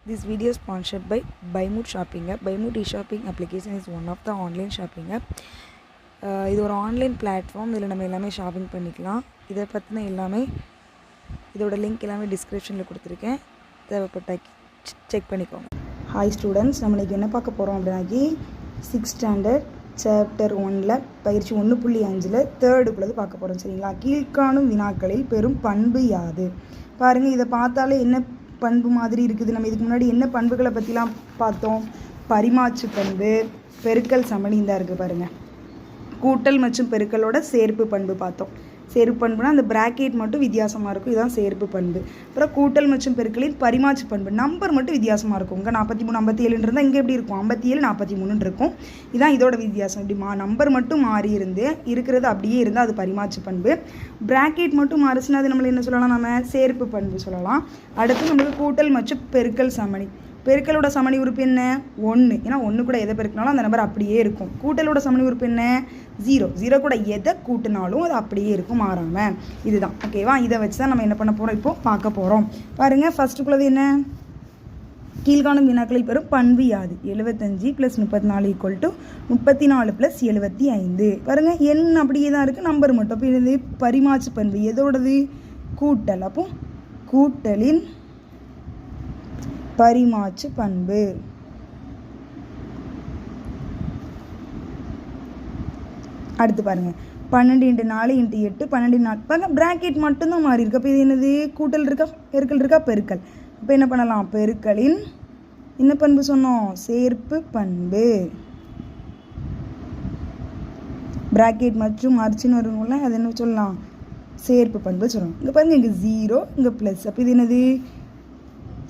This video is sponsored by Buymood Shopping app. Buymood e-shopping application is one of the online shopping app. இது ஒரு online platform. இதில் நம்ம எல்லாமே shopping பண்ணிக்கலாம். இதை பற்றின எல்லாமே இதோட லிங்க் எல்லாமே டிஸ்கிரிப்ஷனில் கொடுத்துருக்கேன். தேவைப்பட்ட செக் பண்ணிக்கோங்க. ஹாய் ஸ்டூடெண்ட்ஸ், நம்ம இன்றைக்கி என்ன பார்க்க போகிறோம் அப்படின்னாக்கி 6th ஸ்டாண்டர்ட் சாப்டர் 1ல் பயிற்சி 1.5 தேர்டுக்குள்ளது பார்க்க போகிறோம். சரிங்களா? கீழ்காணும் வினாக்களில் பெரும் பண்பு யாது? பாருங்கள், இதை பார்த்தாலே என்ன பண்பு மாதிரி இருக்குது. நம்ம இதுக்கு முன்னாடி என்ன பண்புகளை பற்றிலாம் பார்த்தோம்? பரிமாற்று பண்பு, பெருக்கல் சமணி தான் இருக்குது பாருங்கள். கூட்டல் மற்றும் பெருக்கலோட சேர்ப்பு பண்பு பார்த்தோம். சேர்ப்பு பண்புனா அந்த பிராக்கெட் மட்டும் வித்தியாசமாக இருக்கும், இதுதான் சேர்ப்பு பண்பு. அப்புறம் கூட்டல் மற்றும் பெருக்கலின் பரிமாற்று பண்பு, நம்பர் மட்டும் வித்தியாசமாக இருக்கும். இங்கே 43 57 இருந்தால் இங்கே எப்படி இருக்கும்? 57 43 இருக்கும். இதுதான் இதோட வித்தியாசம். இப்படி நம்பர் மட்டும் மாறி இருக்கிறது அப்படியே இருந்தால் அது பரிமாற்று பண்பு. பிராக்கெட் மட்டும் மாறிச்சுன்னா அது நம்மளை என்ன சொல்லலாம்? நம்ம சேர்ப்பு பண்பு சொல்லலாம். அடுத்து நம்மளுக்கு கூட்டல் மற்றும் பெருக்கல் சமணி. பெருக்கலோட சமணி உறுப்பு என்ன? 1. ஏன்னா 1 கூட எதை பெருக்கினாலும் அந்த நம்பர் அப்படியே இருக்கும். கூட்டலோட சமணி உறுப்பு என்ன? 0. 0 கூட எதை கூட்டினாலும் அது அப்படியே இருக்கும், மாறாமல். இதுதான். ஓகேவா? இதை வச்சு தான் நம்ம என்ன பண்ண போகிறோம், இப்போ பார்க்க போகிறோம். பாருங்கள், ஃபஸ்ட்டுக்குள்ளது என்ன? கீழ்காணும் வினாக்களில் பெறும் பண்பு யாது? 75 + 34 = 34 + 75. பாருங்கள், எண் அப்படியே தான் இருக்குது, நம்பர் மட்டும். அப்போ இது பரிமாற்று பண்பு எதோடது? கூட்டல். அப்போ கூட்டலின் பரிமாற்று பண்பு. அடுத்து பாருங்கள், 12 × 4 × 8 12 × 4. பாருங்கள், பிராக்கெட் மட்டும்தான் மாறி இருக்கு. அப்போ இது என்னது? கூட்டல் இருக்கா, பெருக்கல் இருக்கா? பெருக்கல். இப்போ என்ன பண்ணலாம்? பெருக்கலின் என்ன பண்பு சொன்னோம்? சேர்ப்பு பண்பு. பிராக்கெட் மற்றும் மார்ச்சின்னு வரும்ல, அது என்ன சொல்லலாம்? சேர்ப்பு பண்பு சொல்லணும். இங்கே பாருங்கள், இங்கே 0 இங்கே ப்ளஸ். அப்போ இது என்னது?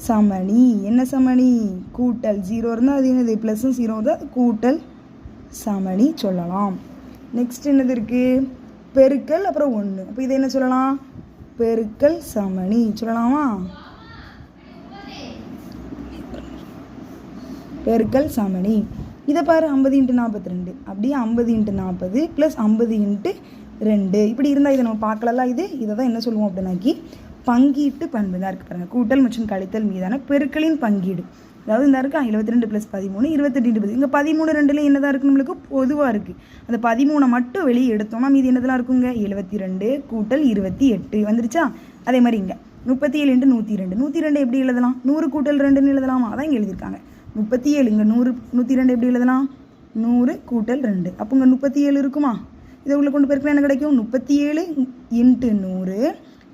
சமணி. என்ன சமணி? கூட்டல். 0 இருந்தால் அது என்னது? ப்ளஸும் 0 இருந்தால் அது கூட்டல் சமணி சொல்லலாம். நெக்ஸ்ட் என்னது இருக்குது? பெருக்கல், அப்புறம் 1. அப்போ இதை என்ன சொல்லலாம்? பெருக்கல் சமணி சொல்லலாமா? பெருக்கல் சமணி. இதை பாரு, 50 × 42. அப்படியே 50 × 40 + 50 × 2. இப்படி இருந்தால் இதை நம்ம பார்க்கலாம். இதை தான் என்ன சொல்லுவோம் அப்படின்னாக்கி பங்கீட்டு பண்பு தான் இருக்குது பாருங்கள். கூட்டல் மற்றும் கழித்தல் மீதான பெருக்களின் பங்கீடு. அதாவது இந்த இருக்கா 72 + 13 28 × 10. இங்கே 13 2ல் என்னதான் இருக்குது? நம்மளுக்கு பொதுவாக இருக்குது. அந்த 13 மட்டும் வெளியே எடுத்தோம்னா மீது என்னதெல்லாம் இருக்குங்க? 72 = 28 வந்துருச்சா? அதே மாதிரி இங்கே 37 × 102. 102 எப்படி எழுதலாம்? 100 = 2ன்னு எழுதலாமா? அதான் இங்கே எழுதியிருக்காங்க. 37 இங்கே 100 102 எப்படி எழுதலாம்? 100 = 2. அப்போ இங்கே 37 இருக்குமா? இதை உள்ள கொண்டு பெருக்கினா என்ன கிடைக்கும்? 37 × 100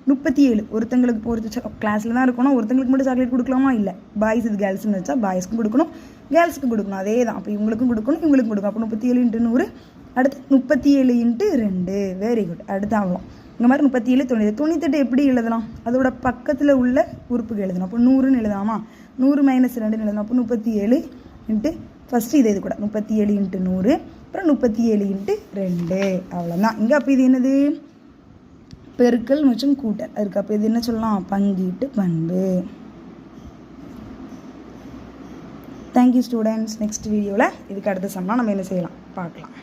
37. ஒருத்தங்களுக்கு பொறுத்து கிளாஸில் தான் இருக்கணும். ஒருத்தங்களுக்கு மட்டும் சாக்லேட் கொடுக்கலாமா? இல்லை. பாய்ஸ் இது கேர்ள்ஸ்னு வச்சா பாய்ஸ்க்கும் கொடுக்கணும், கேர்ள்ஸுக்கும் கொடுக்கணும். அதே தான். அப்போ இவங்களுக்கும் கொடுக்கணும், இவங்களுக்கும் கொடுக்கணும். அப்போ 37 × 100. அடுத்து 37 × 2. Very good. அடுத்து ஆகலாம். இந்த மாதிரி 37 98. 98 எப்படி எழுதலாம்? அதோட பக்கத்தில் உள்ள உறுப்புகள் எழுதணும். அப்போ 100ன்னு எழுதலாமா? 100 - 2ன்னு எழுதணும். அப்போ 37 × ஃபஸ்ட்டு இது கூட 37 × 100, அப்புறம் 37 × 2. அவ்வளோதான். இங்கே அப்போ இது என்னது? பெருக்கல் மற்றும் கூட்டல். அதுக்கு அப்போ இது என்ன சொல்லலாம்? பங்கீட்டு பண்பு. Thank you students. நெக்ஸ்ட் வீடியோவில் இதுக்கு அடுத்த சம்லாம் நம்ம என்ன செய்யலாம் பார்க்கலாம்.